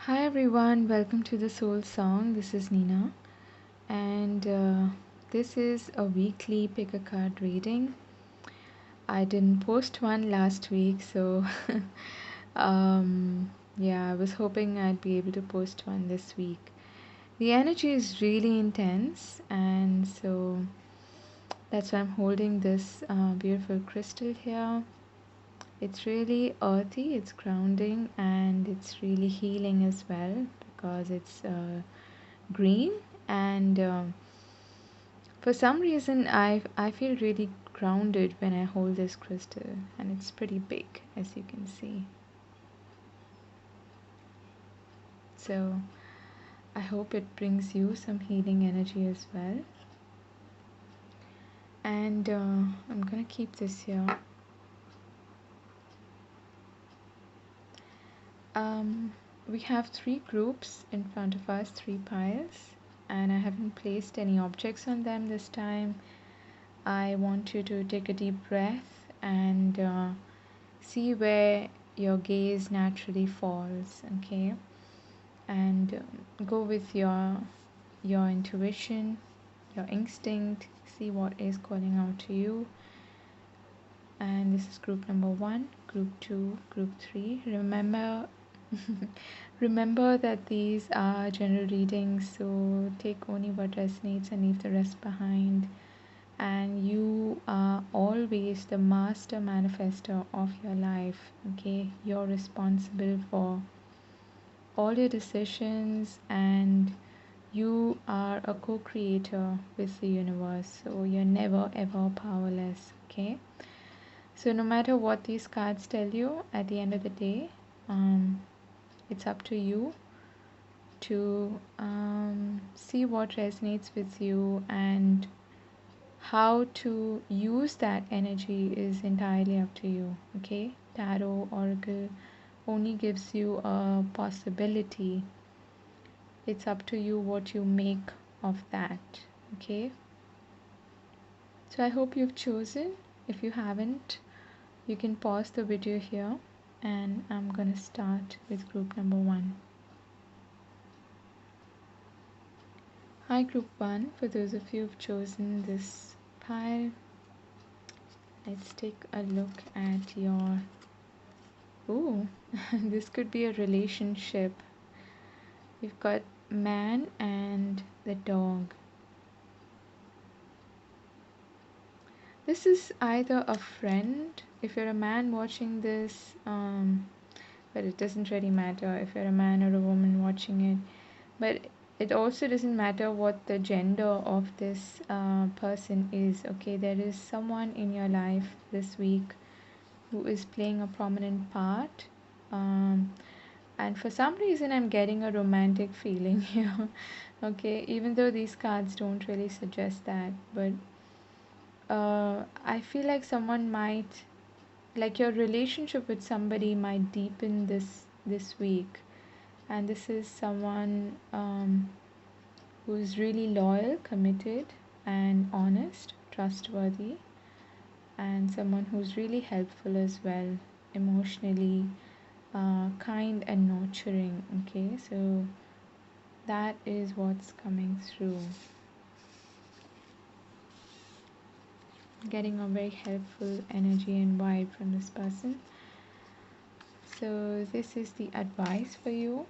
Hi everyone, welcome to the Soul Song. This is Nina, and this is a weekly pick a card reading. I didn't post one last week, so yeah, I was hoping I'd be able to post one this week. The energy is really intense, and so that's why I'm holding this beautiful crystal here. It's really earthy, it's grounding, and it's really healing as well because it's green. And for some reason, I feel really grounded when I hold this crystal, and it's pretty big, as you can see. So I hope it brings you some healing energy as well. And I'm gonna keep this here. We have three groups in front of us, three piles, and I haven't placed any objects on them this time. I want you to take a deep breath and see where your gaze naturally falls, okay? And go with your intuition, your instinct, see what is calling out to you. And this is group number 1, group 2, group 3. Remember that these are general readings, so take only what resonates and leave the rest behind. And you are always the master manifester of your life, okay? You're responsible for all your decisions, and you are a co-creator with the universe, so you're never ever powerless, okay? So no matter what these cards tell you, at the end of the day, it's up to you to see what resonates with you, and how to use that energy is entirely up to you, okay? Tarot, oracle only gives you a possibility. It's up to you what you make of that, okay? So I hope you've chosen. If you haven't, you can pause the video here, and I'm gonna start with group number 1. Hi group 1, for those of you who've chosen this pile, let's take a look at your... Ooh, this could be a relationship. We've got man and the dog. This is either a friend, if you're a man watching this, but it doesn't really matter if you're a man or a woman watching it. But it also doesn't matter what the gender of this person is, okay? There is someone in your life this week who is playing a prominent part. And for some reason, I'm getting a romantic feeling here, okay? Even though these cards don't really suggest that, but I feel like someone might, like your relationship with somebody might deepen this week. And this is someone who's really loyal, committed, and honest, trustworthy, and someone who's really helpful as well, emotionally, kind and nurturing, okay? So that is what's coming through. Getting a very helpful energy and vibe from this person. So this is the advice for you.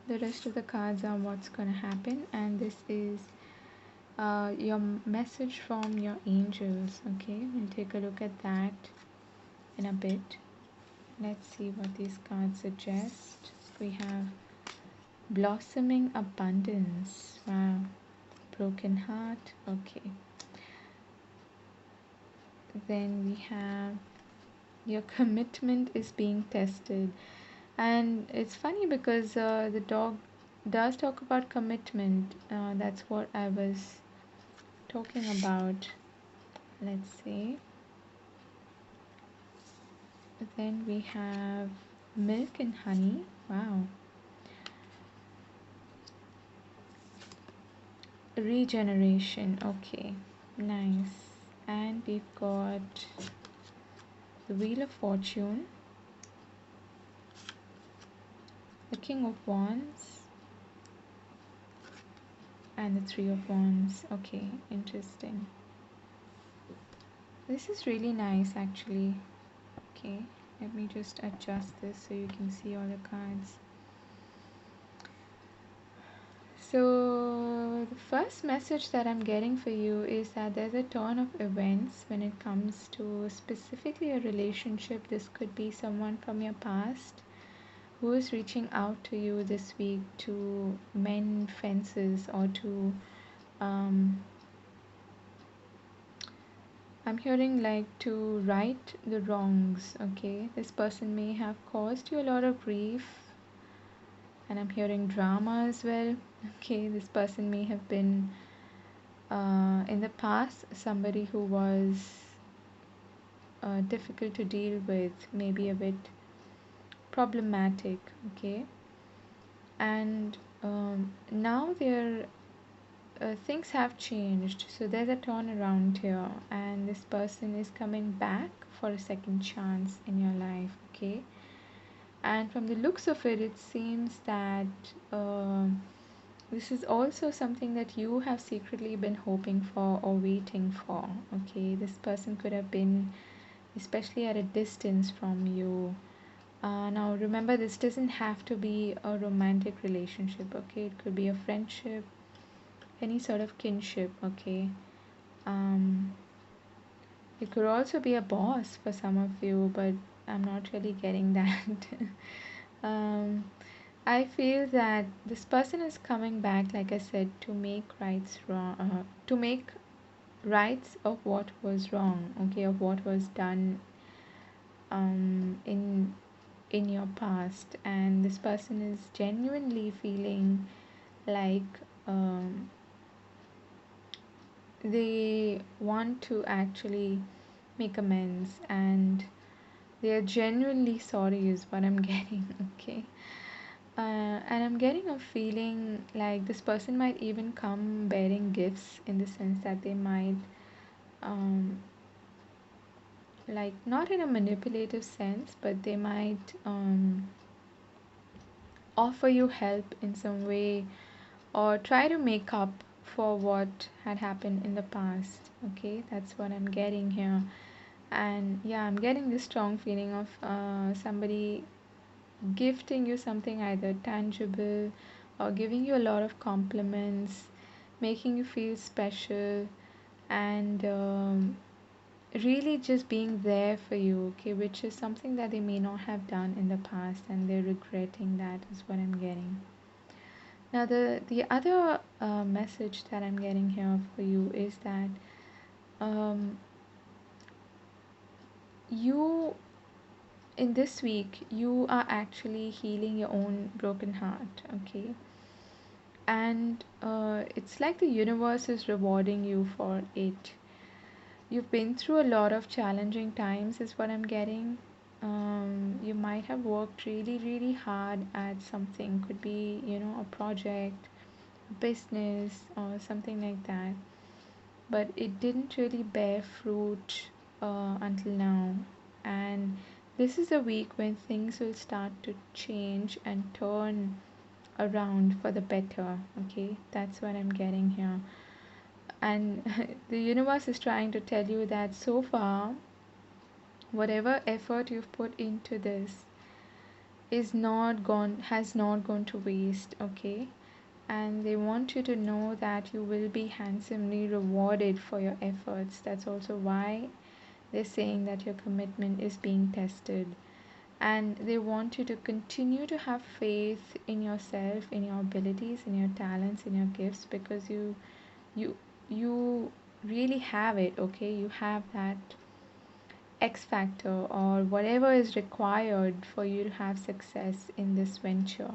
The rest of the cards are what's gonna happen, and this is your message from your angels, okay? We'll take a look at that in a bit. Let's see what these cards suggest. We have blossoming abundance. Wow. Broken heart. Okay. Then we have your commitment is being tested. And it's funny because the dog does talk about commitment. That's what I was talking about. Let's see. Then we have milk and honey. Wow. Regeneration. Okay. Nice. And we've got the Wheel of Fortune. The King of Wands and the Three of Wands. Okay, interesting. This is really nice actually. Okay, let me just adjust this so you can see all the cards. So, the first message that I'm getting for you is that there's a turn of events when it comes to specifically a relationship. This could be someone from your past who is reaching out to you this week to mend fences or to um, I'm hearing like to right the wrongs. Okay, this person may have caused you a lot of grief, and I'm hearing drama as well. Okay, this person may have been in the past somebody who was difficult to deal with, maybe a bit problematic. Okay, and now their things have changed, so there's a turnaround here, and this person is coming back for a second chance in your life. Okay, and from the looks of it, it seems that this is also something that you have secretly been hoping for or waiting for. Okay, this person could have been especially at a distance from you. Now remember, this doesn't have to be a romantic relationship. Okay, it could be a friendship, any sort of kinship. Okay, um, it could also be a boss for some of you, but I'm not really getting that. um, I feel that this person is coming back, like I said, to make to make rights of what was wrong, okay, of what was done in your past, and this person is genuinely feeling like they want to actually make amends, and they are genuinely sorry, is what I'm getting. Okay. And I'm getting a feeling like this person might even come bearing gifts, in the sense that they might, um, like, not in a manipulative sense, but they might offer you help in some way or try to make up for what had happened in the past. Okay, that's what I'm getting here. And yeah, I'm getting this strong feeling of somebody gifting you something either tangible or giving you a lot of compliments, making you feel special, and really just being there for you, okay, which is something that they may not have done in the past, and they're regretting that, is what I'm getting. Now, the other message that I'm getting here for you is that um, you in this week you are actually healing your own broken heart. Okay, and it's like the universe is rewarding you for it. You've been through a lot of challenging times, is what I'm getting. You might have worked really, really hard at something, could be, a project, business, or something like that, but it didn't really bear fruit until now. And this is a week when things will start to change and turn around for the better. Okay, that's what I'm getting here. And the universe is trying to tell you that so far, whatever effort you've put into this has not gone to waste. Okay, and they want you to know that you will be handsomely rewarded for your efforts. That's also why they're saying that your commitment is being tested, and they want you to continue to have faith in yourself, in your abilities, in your talents, in your gifts, because you you really have it. Okay, you have that X factor or whatever is required for you to have success in this venture,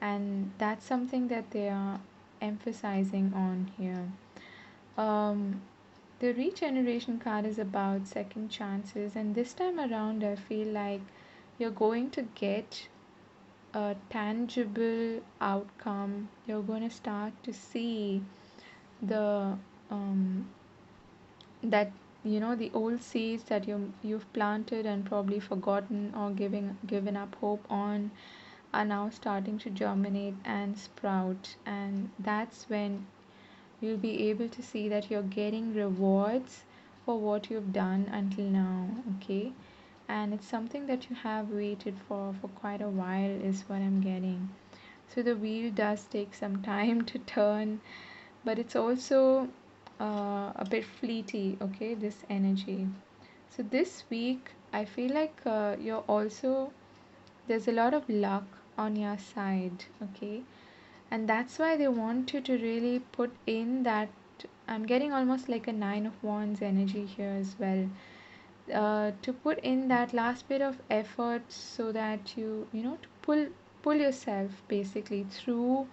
and that's something that they are emphasizing on here. um, the regeneration card is about second chances, and this time around I feel like you're going to get a tangible outcome. You're going to start to see the um, that the old seeds that you've planted and probably forgotten or given up hope on. are now starting to germinate and sprout, and that's when you'll be able to see that you're getting rewards for what you've done until now. Okay, and it's something that you have waited for quite a while is what I'm getting. So the wheel does take some time to turn, but it's also a bit fleety, okay, this energy. So this week I feel like you're also, there's a lot of luck on your side, okay, and that's why they want you to really put in that. I'm getting almost like a nine of wands energy here as well, to put in that last bit of effort so that you know to pull yourself basically through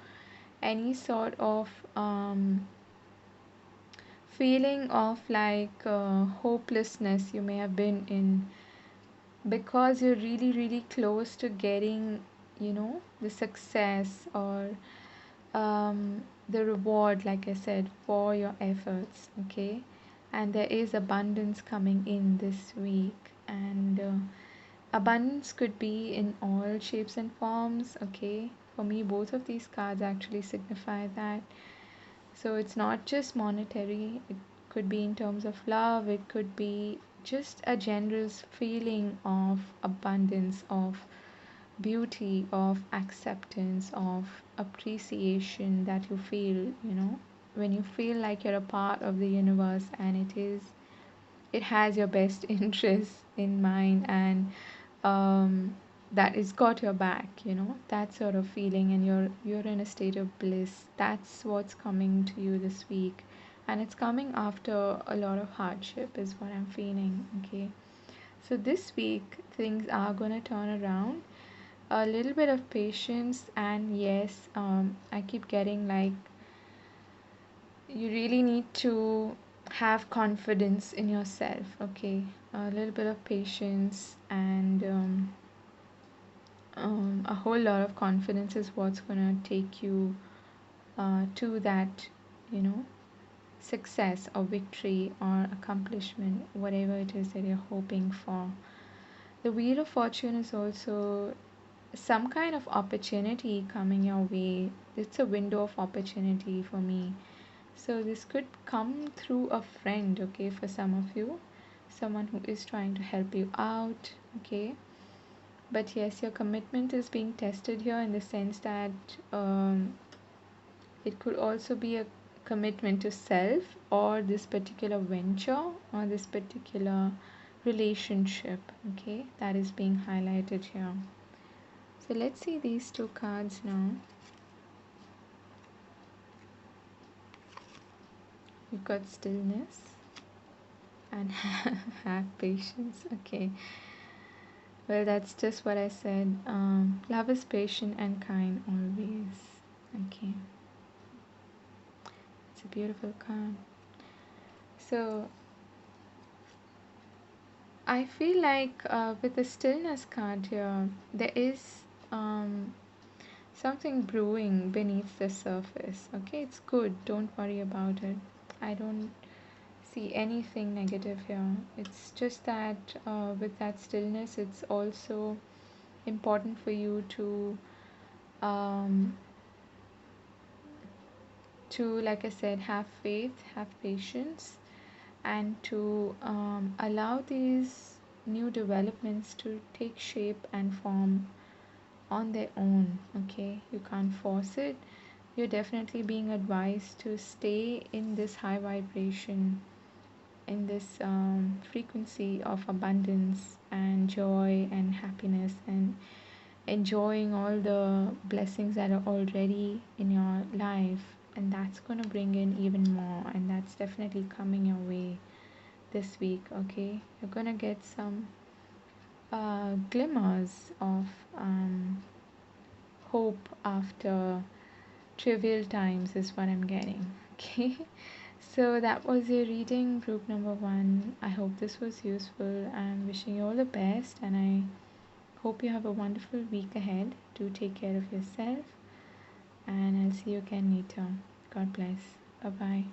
any sort of feeling of like hopelessness you may have been in, because you're really really close to getting, you know, the success or the reward, like I said, for your efforts, okay, and there is abundance coming in this week, and abundance could be in all shapes and forms, okay. For me, both of these cards actually signify that. So it's not just monetary, it could be in terms of love, it could be just a general feeling of abundance, of beauty, of acceptance, of appreciation that you feel, you know, when you feel like you're a part of the universe and it has your best interests in mind, and um, that it's got your back, you know, that sort of feeling, and you're in a state of bliss. That's what's coming to you this week, and it's coming after a lot of hardship is what I'm feeling, okay. So this week things are going to turn around. A little bit of patience, and yes, I keep getting like you really need to have confidence in yourself, okay. A little bit of patience and a whole lot of confidence is what's gonna take you to that, you know, success or victory or accomplishment, whatever it is that you're hoping for. The wheel of fortune is also some kind of opportunity coming your way. It's a window of opportunity for me. So this could come through a friend, okay, for some of you, someone who is trying to help you out, okay. But yes, your commitment is being tested here in the sense that it could also be a commitment to self or this particular venture or this particular relationship, okay, that is being highlighted here. So let's see these two cards now. You've got stillness and have patience. Okay. Well, that's just what I said. Love is patient and kind always. Okay. It's a beautiful card. So I feel like with the stillness card here, there is something brewing beneath the surface. Okay, it's good. Don't worry about it. I don't see anything negative here. It's just that with that stillness, it's also important for you um, like I said, have faith, have patience, and to allow these new developments to take shape and form on their own. Okay, you can't force it. You're definitely being advised to stay in this high vibration, in this frequency of abundance and joy and happiness, and enjoying all the blessings that are already in your life, and that's going to bring in even more, and that's definitely coming your way this week, okay. You're going to get some glimmers of hope after trivial times is what I'm getting. Okay, so that was your reading, group number one. I hope this was useful. I'm wishing you all the best, and I hope you have a wonderful week ahead. Do take care of yourself, and I'll see you again later. God bless. Bye bye.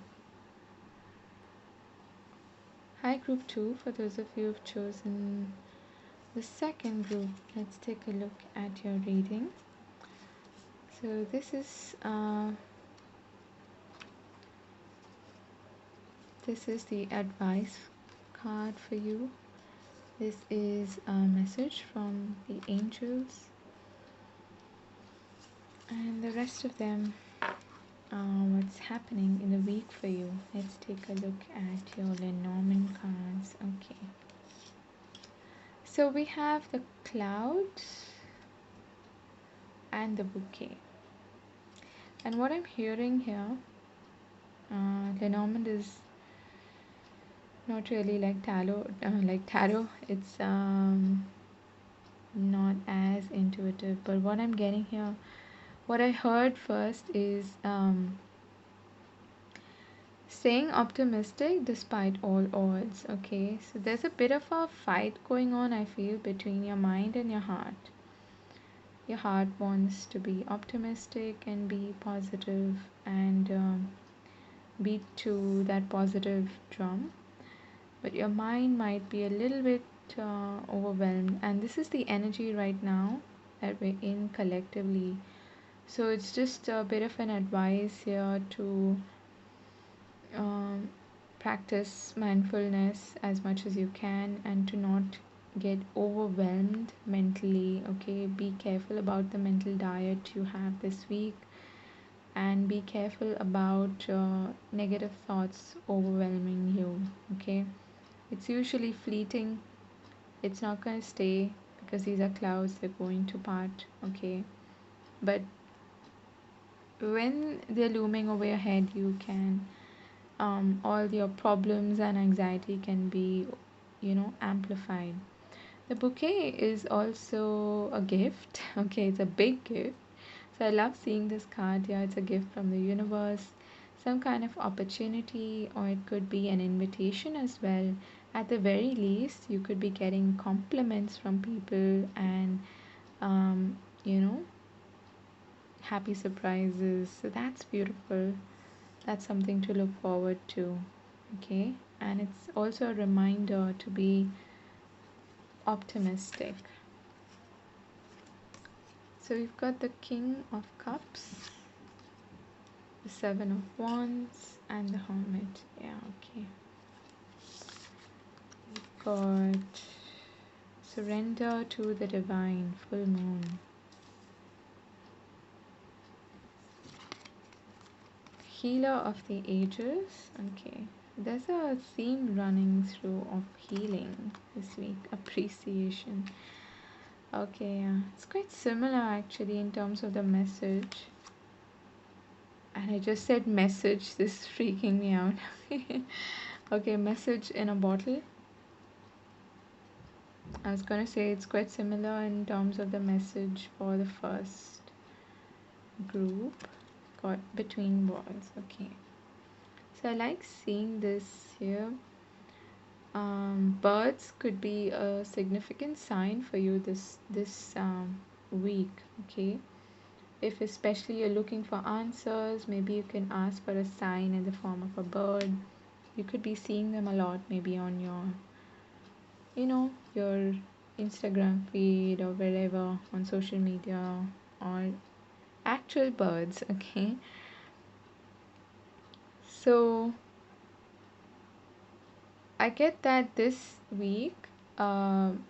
Hi, group two. For those of you who've chosen the second group, let's take a look at your reading. So this is the advice card for you. This is a message from the angels, and the rest of them what's happening in the week for you. Let's take a look at your Lenormand cards. Okay. So we have the clouds and the bouquet. And what I'm hearing here, Lenormand is not really like tarot. It's not as intuitive. But what I'm getting here, what I heard first is staying optimistic despite all odds. Okay, so there's a bit of a fight going on, I feel, between your mind and your heart. Your heart wants to be optimistic and be positive and beat to that positive drum, but your mind might be a little bit overwhelmed, and this is the energy right now that we're in collectively. So it's just a bit of an advice here to um, practice mindfulness as much as you can and to not get overwhelmed mentally. Okay, be careful about the mental diet you have this week, and be careful about negative thoughts overwhelming you. Okay, it's usually fleeting, it's not going to stay because these are clouds, they're going to part. Okay, but when they're looming over your head, you can all your problems and anxiety can be, amplified. The bouquet is also a gift. Okay, it's a big gift. So I love seeing this card. Yeah, it's a gift from the universe, some kind of opportunity, or it could be an invitation as well. At the very least, you could be getting compliments from people and, um, you know, happy surprises. So that's beautiful. That's something to look forward to. Okay, and it's also a reminder to be optimistic. So we've got the King of Cups, the Seven of Wands, and the Hermit. Yeah, okay. We've got Surrender to the Divine, Full Moon. Healer of the Ages. Okay. There's a theme running through of healing this week. Appreciation. Okay, yeah. It's quite similar actually in terms of the message. And I just said message, this is freaking me out. Okay, message in a bottle. I was gonna say it's quite similar in terms of the message for the first group. Got between walls. Okay. So I like seeing this here. Birds could be a significant sign for you this week. Okay. If especially you're looking for answers, maybe you can ask for a sign in the form of a bird. You could be seeing them a lot, maybe on your Instagram feed or wherever on social media, or actual birds. Okay. So I get that this week, um,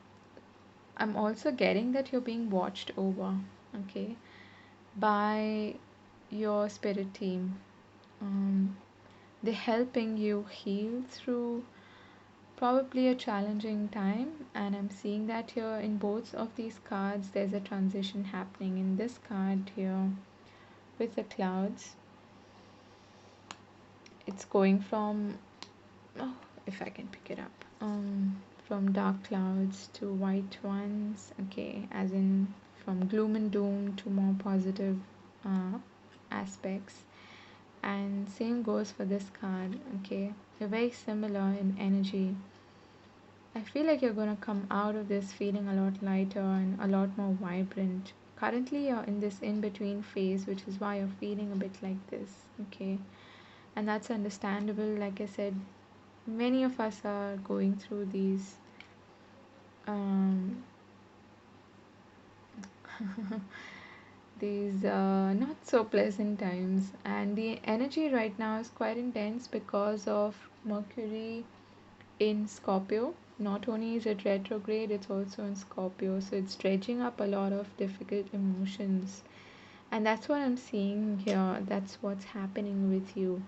I'm also getting that you're being watched over, okay, by your spirit team. They're helping you heal through probably a challenging time, and I'm seeing that here in both of these cards. There's a transition happening in this card here with the clouds. It's going from, oh, if I can pick it up, from dark clouds to white ones. Okay, as in from gloom and doom to more positive uh, aspects. And same goes for this card. Okay, they're very similar in energy. I feel like you're gonna come out of this feeling a lot lighter and a lot more vibrant. Currently you're in this in between phase, which is why you're feeling a bit like this. Okay, and that's understandable. Like I said, many of us are going through these um, these not so pleasant times, and the energy right now is quite intense because of Mercury in Scorpio. Not only is it retrograde, it's also in Scorpio, so it's dredging up a lot of difficult emotions. And that's what I'm seeing here. That's what's happening with you.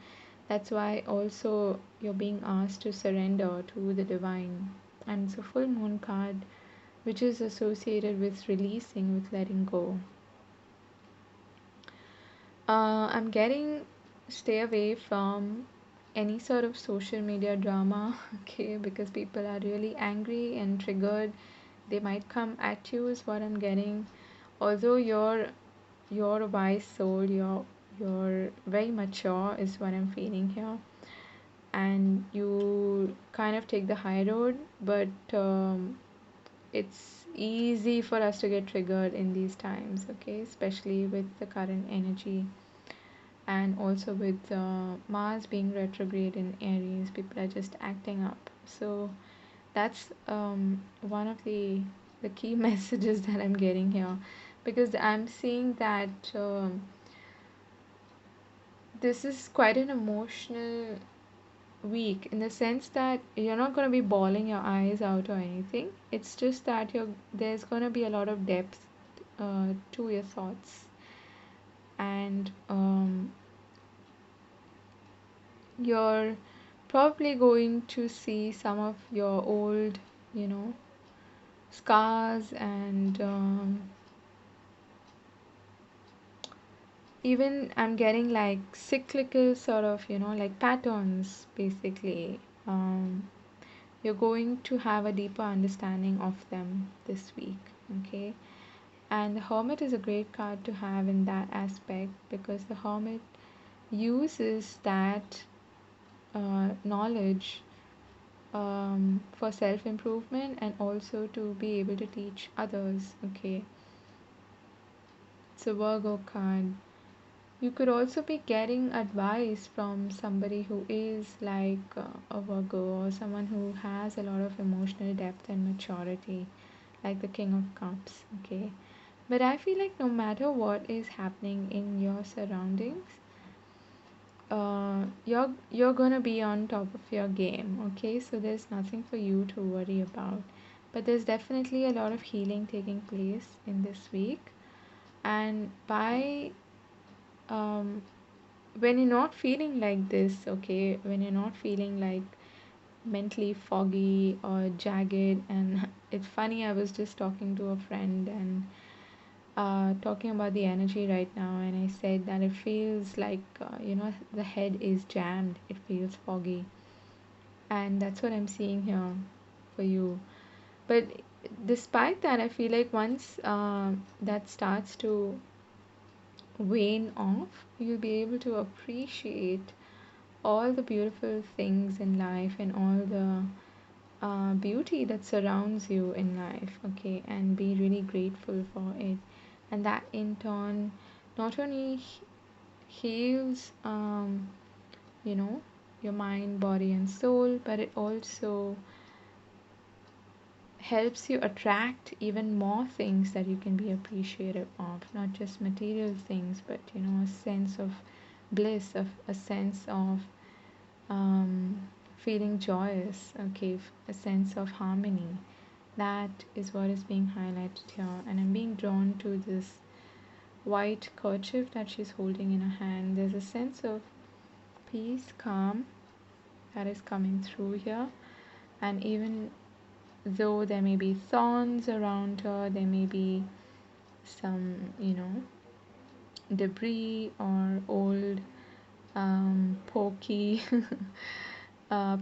That's why also you're being asked to surrender to the divine. And it's a full moon card, which is associated with releasing, with letting go. I'm getting stay away from any sort of social media drama, okay, because people are really angry and triggered. They might come at you, is what I'm getting. Although you're a wise soul, you're very mature, is what I'm feeling here, and you kind of take the high road, but it's easy for us to get triggered in these times, okay, especially with the current energy, and also with Mars being retrograde in Aries, people are just acting up. So that's one of the key messages that I'm getting here, because I'm seeing that this is quite an emotional week, in the sense that you're not going to be bawling your eyes out or anything. It's just that there's going to be a lot of depth to your thoughts, and you're probably going to see some of your old, you know, scars, and even I'm getting like cyclical sort of, like patterns basically. You're going to have a deeper understanding of them this week, okay? And the Hermit is a great card to have in that aspect, because the Hermit uses that knowledge for self improvement, and also to be able to teach others, okay? It's a Virgo card. You could also be getting advice from somebody who is like a Virgo, or someone who has a lot of emotional depth and maturity, like the King of Cups, okay? But I feel like no matter what is happening in your surroundings, you're gonna be on top of your game, okay? So there's nothing for you to worry about. But there's definitely a lot of healing taking place in this week, and by um, when you're not feeling like this, okay, when you're not feeling like mentally foggy or jagged, and it's funny, I was just talking to a friend, and talking about the energy right now, and I said that it feels like the head is jammed, it feels foggy, and that's what I'm seeing here for you. But despite that, I feel like once that starts to wane off, you'll be able to appreciate all the beautiful things in life, and all the beauty that surrounds you in life, okay, and be really grateful for it. And that in turn not only heals, you know, your mind, body, and soul, but it also helps you attract even more things that you can be appreciative of, not just material things, but a sense of bliss, of a sense of feeling joyous, okay, a sense of harmony. That is what is being highlighted here, and I'm being drawn to this white kerchief that she's holding in her hand. There's a sense of peace, calm that is coming through here, and even though there may be thorns around her, there may be some, debris or old pokey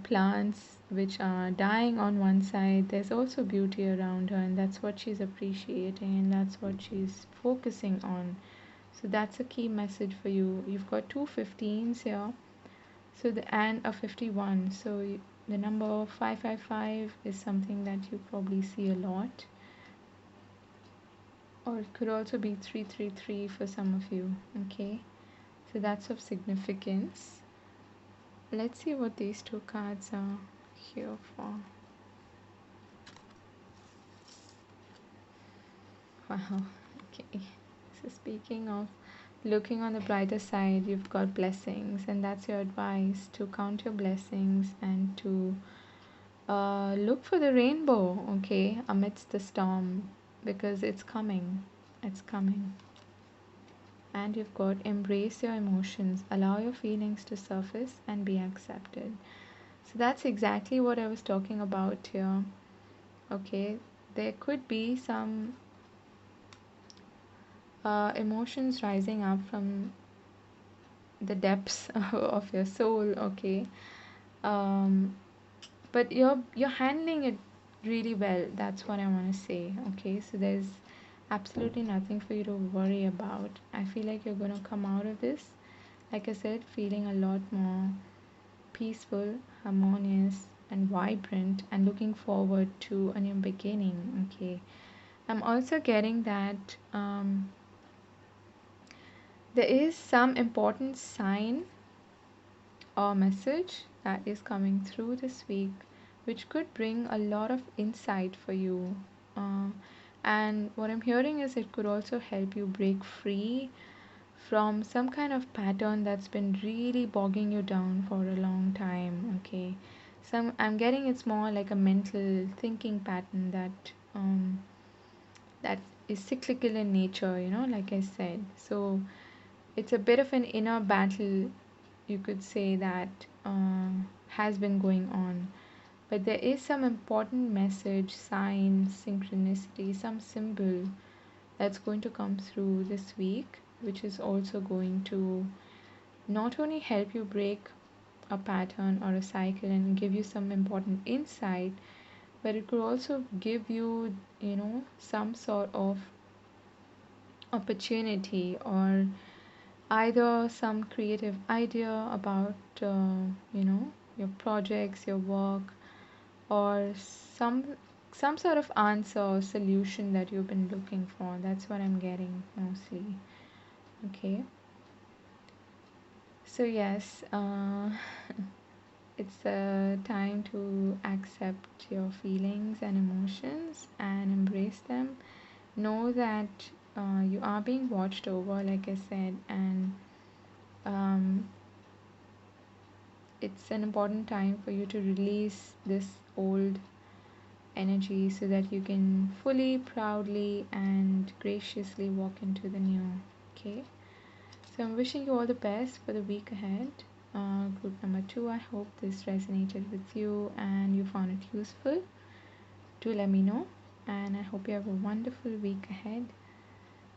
plants which are dying on one side, there's also beauty around her, and that's what she's appreciating, and that's what she's focusing on. So that's a key message for you. You've got two 15s here, so and a 51. So the number 555 is something that you probably see a lot, or it could also be 333 for some of you, okay? So that's of significance. Let's see what these two cards are here for. Wow, okay. So speaking of looking on the brighter side, you've got blessings, and that's your advice, to count your blessings and to look for the rainbow, okay, amidst the storm, because it's coming. It's coming. And you've got embrace your emotions, allow your feelings to surface and be accepted. So that's exactly what I was talking about here. Okay, there could be some emotions rising up from the depths of your soul, okay. um, but you're handling it really well. That's what I want to say, okay. So there's absolutely nothing for you to worry about. I feel like you're going to come out of this, like I said, feeling a lot more peaceful, harmonious, and vibrant, and looking forward to a new beginning, okay. I'm also getting that there is some important sign or message that is coming through this week, which could bring a lot of insight for you. Uh, and what I'm hearing is it could also help you break free from some kind of pattern that's been really bogging you down for a long time. Okay, some I'm getting it's more like a mental thinking pattern that is cyclical in nature. Like I said, so it's a bit of an inner battle, you could say, that has been going on. But there is some important message, sign, synchronicity, some symbol that's going to come through this week, which is also going to not only help you break a pattern or a cycle and give you some important insight, but it could also give you, some sort of opportunity, or either some creative idea about, your projects, your work, or some sort of answer or solution that you've been looking for. That's what I'm getting mostly. Okay. So yes, it's a time to accept your feelings and emotions and embrace them. Know that you are being watched over, like I said, and um, it's an important time for you to release this old energy so that you can fully, proudly, and graciously walk into the new. Okay. So I'm wishing you all the best for the week ahead. Group number 2, I hope this resonated with you and you found it useful. Do let me know, and I hope you have a wonderful week ahead,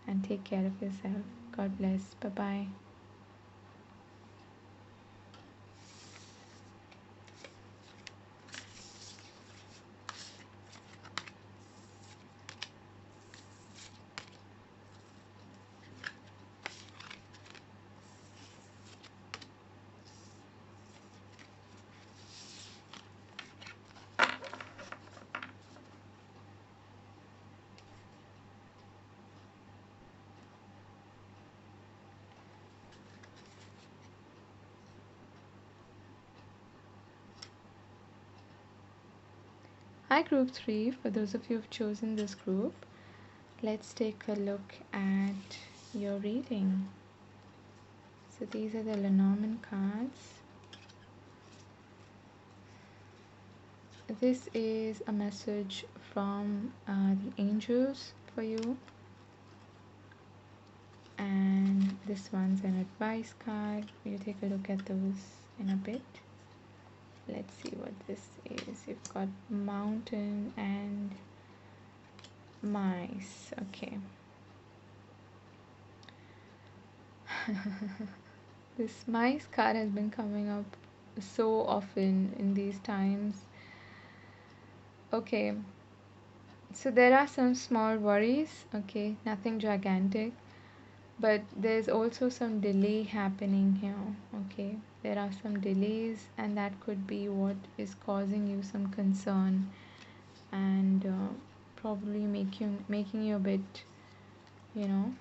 and take care of yourself. God bless. Bye bye. Hi, Group 3. For those of you who've chosen this group, let's take a look at your reading. So these are the Lenormand cards. This is a message from the angels for you, and this one's an advice card. We'll take a look at those in a bit. Let's see what this is. You've got mountain and mice. Okay. This mice card has been coming up so often in these times. Okay, so there are some small worries, okay, nothing gigantic, but there's also some delay happening here, okay. There are some delays, and that could be what is causing you some concern, and probably making you a bit, you know,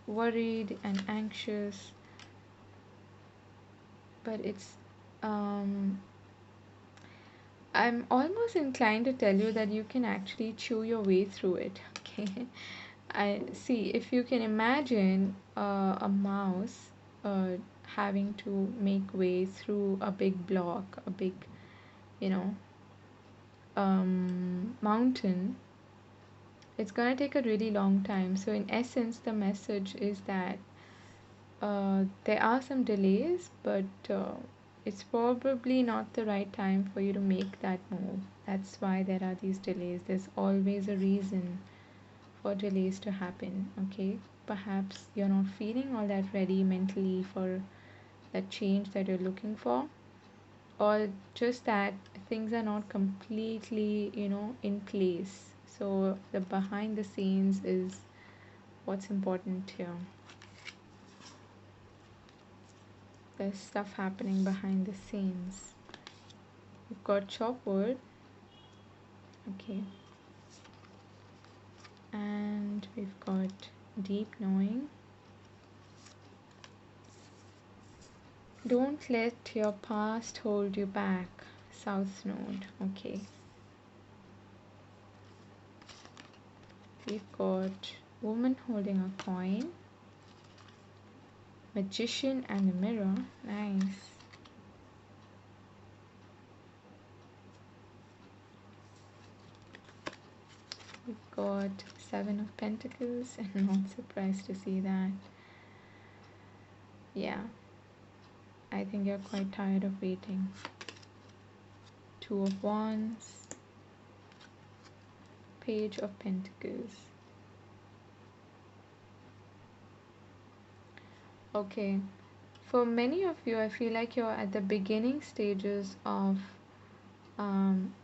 worried and anxious. But it's I'm almost inclined to tell you that you can actually chew your way through it, okay. I see, if you can imagine a mouse uh, having to make way through a big block, a big, you know, mountain, it's gonna take a really long time. So in essence, the message is that there are some delays, but it's probably not the right time for you to make that move. That's why there are these delays. There's always a reason for delays to happen, okay? Perhaps you're not feeling all that ready mentally for that change that you're looking for, or just that things are not completely, in place. So the behind the scenes is what's important here. There's stuff happening behind the scenes. We've got chopwood, okay, and we've got deep knowing. Don't let your past hold you back, South Node, okay. We've got woman holding a coin, magician and a mirror, nice. We've got seven of pentacles, and I'm not surprised to see that. Yeah, I think you're quite tired of waiting. Two of wands, page of pentacles. Okay, for many of you, I feel like you're at the beginning stages of um,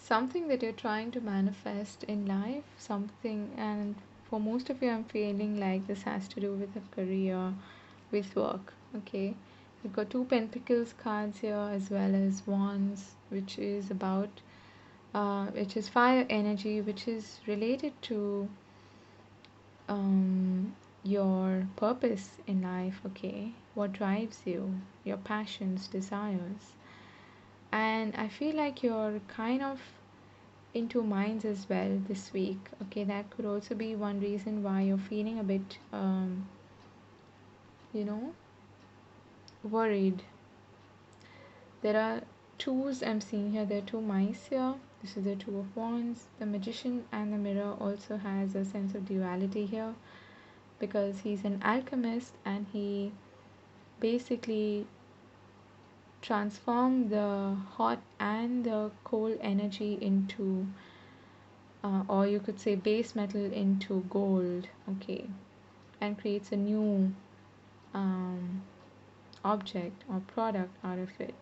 something that you're trying to manifest in life, something, and for most of you, I'm feeling like this has to do with a career, with work, okay. You've got two pentacles cards here, as well as wands, which is about which is fire energy, which is related to your purpose in life, okay, what drives you, your passions, desires. And I feel like you're kind of into minds as well this week, okay. That could also be one reason why you're feeling a bit you know worried. There are twos I'm seeing here. There are two mice here. This is the two of wands. The magician and the mirror also has a sense of duality here, because he's an alchemist and he basically transformed the hot and the cold energy into or you could say base metal into gold, okay, and creates a new um, object or product out of it.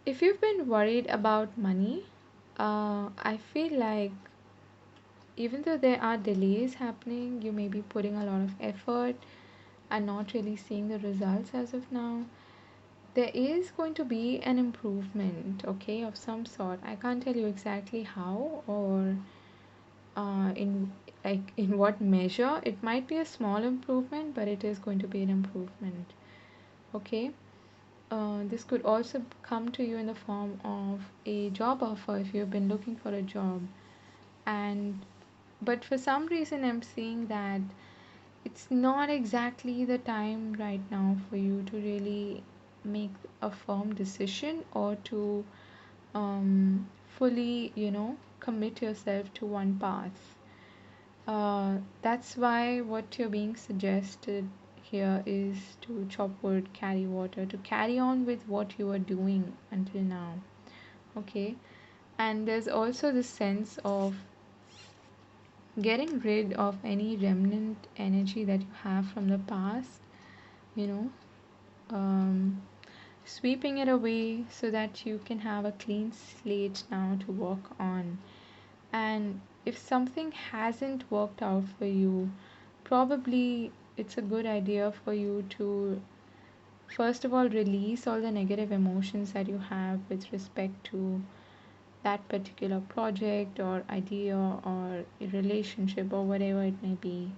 If you've been worried about money, I feel like even though there are delays happening, you may be putting a lot of effort and not really seeing the results as of now. There is going to be an improvement, okay, of some sort. I can't tell you exactly how, or in in what measure. It might be a small improvement, but it is going to be an improvement, okay. This could also come to you in the form of a job offer if you've been looking for a job, and but for some reason I'm seeing that it's not exactly the time right now for you to really make a firm decision, or to fully, commit yourself to one path. That's why what you're being suggested here is to chop wood, carry water, to carry on with what you are doing until now. Okay. And there's also this sense of getting rid of any remnant energy that you have from the past, you know, um, sweeping it away so that you can have a clean slate now to work on. And if something hasn't worked out for you, probably it's a good idea for you to first of all release all the negative emotions that you have with respect to that particular project or idea or a relationship or whatever it may be.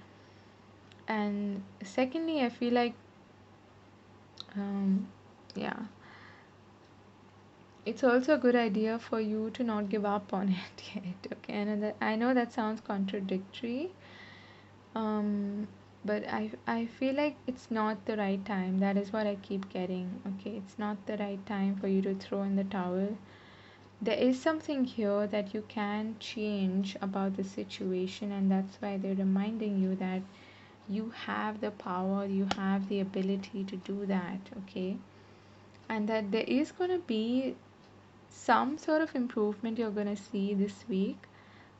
And secondly, I feel like, um, yeah, it's also a good idea for you to not give up on it yet. Okay, and I know that sounds contradictory, um, but I feel like it's not the right time. That is what I keep getting. Okay, it's not the right time for you to throw in the towel. There is something here that you can change about the situation, and that's why they're reminding you that you have the power, you have the ability to do that. Okay, and that there is going to be some sort of improvement you're going to see this week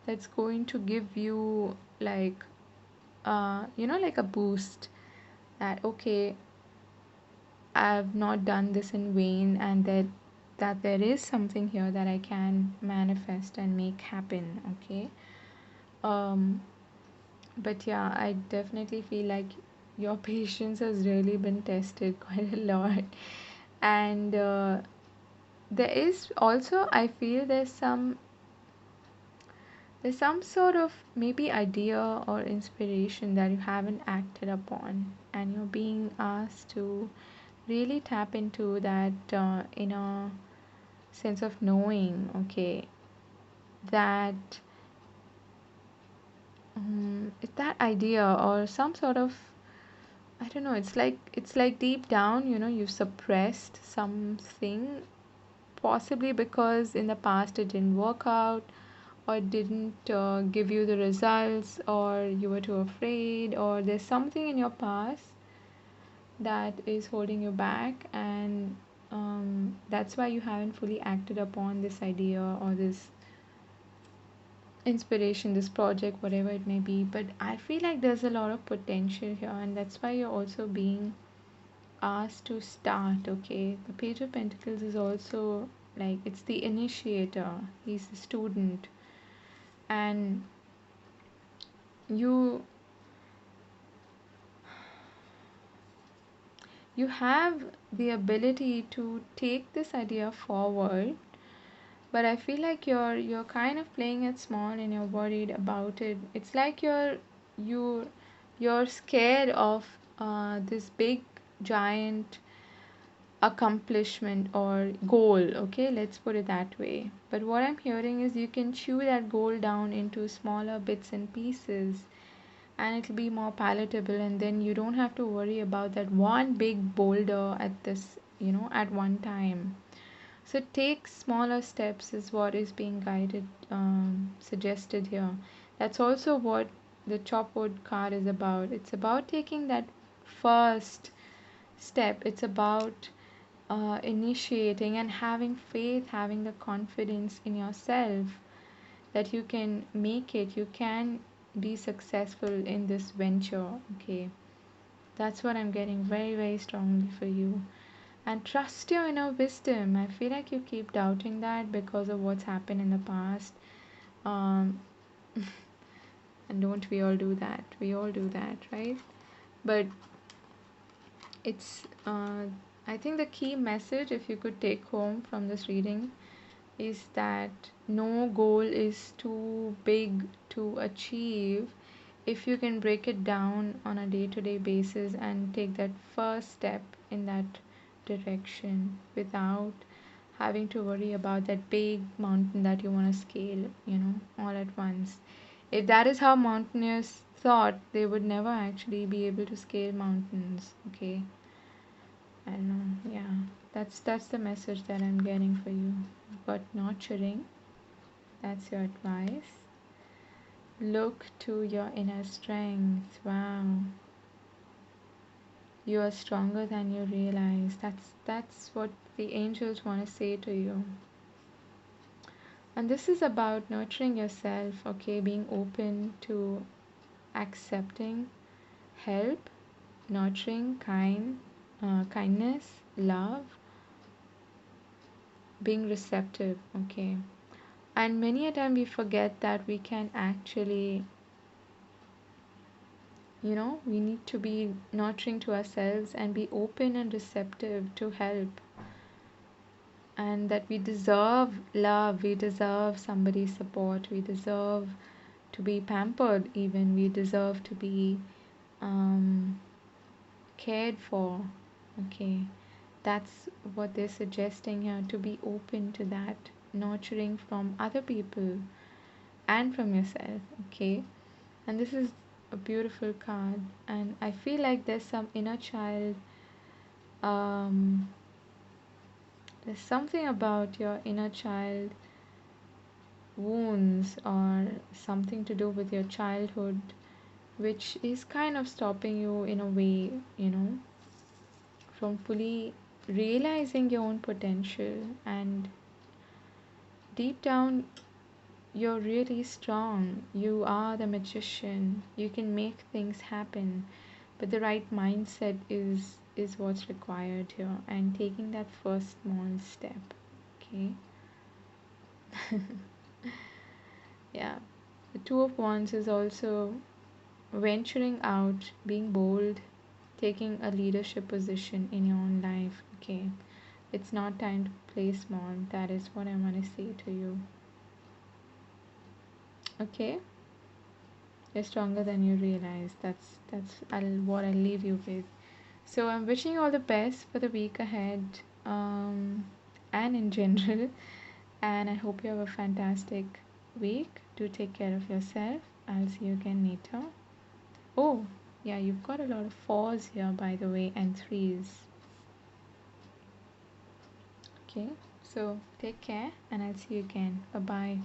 that's going to give you like like a boost, that okay, I've not done this in vain, and that there is something here that I can manifest and make happen. Okay, um but yeah, I definitely feel like your patience has really been tested quite a lot. And there is also, I feel there's some sort of maybe idea or inspiration that you haven't acted upon, and you're being asked to really tap into that inner sense of knowing, okay, that it's that idea or some sort of, I don't know, it's like deep down, you've suppressed something, possibly because in the past it didn't work out, or didn't give you the results, or you were too afraid, or there's something in your past that is holding you back, and that's why you haven't fully acted upon this idea or this inspiration, this project, whatever it may be. But I feel like there's a lot of potential here, and that's why you're also being asked to start. Okay, the Page of Pentacles is also like, it's the initiator, he's the student, and you you have the ability to take this idea forward, but I feel like you're kind of playing it small and you're worried about it. It's like you you're scared of this big giant accomplishment or goal. Okay, let's put it that way. But what I'm hearing is you can chew that goal down into smaller bits and pieces, and it'll be more palatable, and then you don't have to worry about that one big boulder at this, at one time. So take smaller steps is what is being guided, suggested here. That's also what the chopwood card is about. It's about taking that first step. It's about initiating and having faith, having the confidence in yourself that you can make it, you can be successful in this venture. Okay, that's what I'm getting very, very strongly for you. And trust your inner wisdom. I feel like you keep doubting that because of what's happened in the past. Um, and don't we all do that? We all do that, right? But it's, I think the key message, if you could take home from this reading, is that no goal is too big to achieve if you can break it down on a day to day basis and take that first step in that direction without having to worry about that big mountain that you want to scale, all at once. If that is how mountaineers thought, they would never actually be able to scale mountains. Okay, I don't know. Yeah, that's the message that I'm getting for you. But nurturing, that's your advice. Look to your inner strength. Wow, you are stronger than you realize. That's what the angels want to say to you. And this is about nurturing yourself, okay, being open to accepting help, nurturing, kindness, love, being receptive, okay. And many a time we forget that we can actually, we need to be nurturing to ourselves and be open and receptive to help, and that we deserve love, we deserve somebody's support, we deserve to be pampered, even we deserve to be um, cared for. Okay, that's what they're suggesting here, to be open to that nurturing from other people and from yourself. Okay, and this is a beautiful card, and I feel like there's some inner child, um, there's something about your inner child wounds or something to do with your childhood which is kind of stopping you in a way, from fully realizing your own potential. And deep down, you're really strong. You are the magician. You can make things happen. But the right mindset is what's required here, and taking that first small step. Okay. Yeah. The Two of Wands is also venturing out, being bold, taking a leadership position in your own life. Okay, it's not time to play small. That is what I want to say to you. Okay, you're stronger than you realize. What I'll leave you with. So I'm wishing you all the best for the week ahead, and in general. And I hope you have a fantastic week. Do take care of yourself. I'll see you again later. Oh, yeah, you've got a lot of fours here, by the way, and threes. Okay, so take care, and I'll see you again. Bye bye.